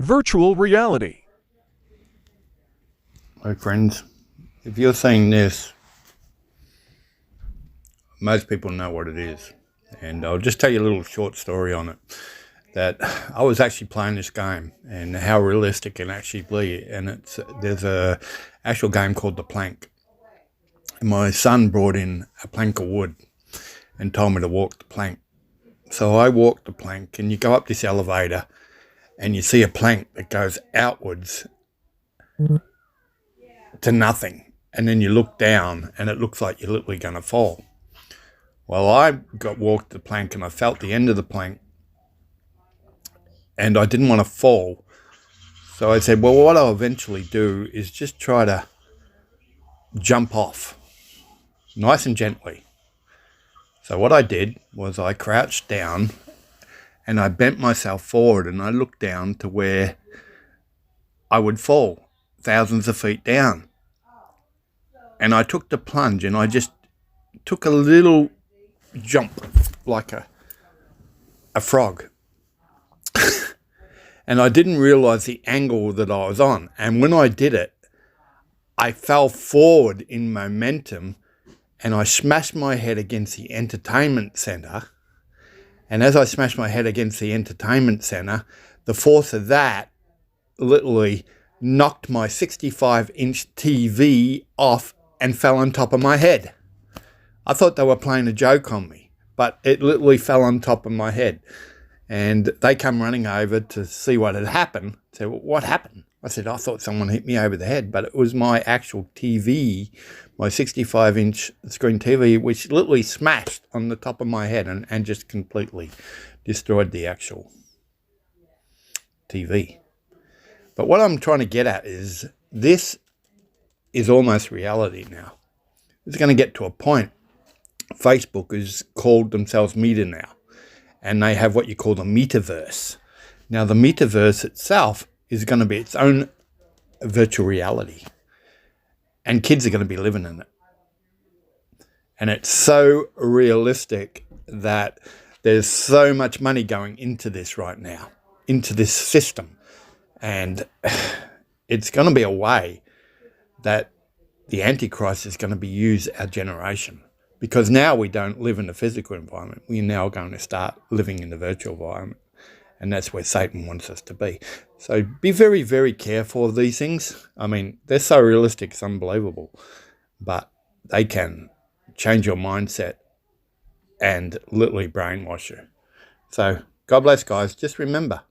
Virtual reality. Hi friends, if you're seeing this, most people know what it is. And I'll just tell you a little short story on it. That I was actually playing this game and how realistic it can actually be. And there's a actual game called The Plank. And my son brought in a plank of wood and told me to walk the plank. So I walked the plank, and you go up this elevator and you see a plank that goes outwards to nothing. And then you look down and it looks like you're literally going to fall. Well, I walked the plank and I felt the end of the plank and I didn't want to fall. So I said, well, what I'll eventually do is just try to jump off nice and gently. So what I did was I crouched down and I bent myself forward and I looked down to where I would fall thousands of feet down. And I took the plunge and I just took a little jump like a frog. And I didn't realize the angle that I was on. And when I did it, I fell forward in momentum and I smashed my head against the entertainment center. And as I smashed my head against the entertainment center, the force of that literally knocked my 65-inch TV off and fell on top of my head. I thought they were playing a joke on me, but it literally fell on top of my head. And they come running over to see what had happened. Say, well, what happened? I said, I thought someone hit me over the head, but it was my actual TV, my 65-inch screen TV, which literally smashed on the top of my head and just completely destroyed the actual TV. But what I'm trying to get at is this is almost reality now. It's going to get to a point. Facebook has called themselves Meta now, and they have what you call the metaverse. Now, the metaverse itself is going to be its own virtual reality, and kids are going to be living in it. And it's so realistic that there's so much money going into this right now, into this system. And it's going to be a way that the Antichrist is going to be used our generation. Because now we don't live in the physical environment. We're now going to start living in the virtual environment. And that's where Satan wants us to be. So be very, very careful of these things. I mean, they're so realistic, it's unbelievable. But they can change your mindset and literally brainwash you. So God bless, guys. Just remember,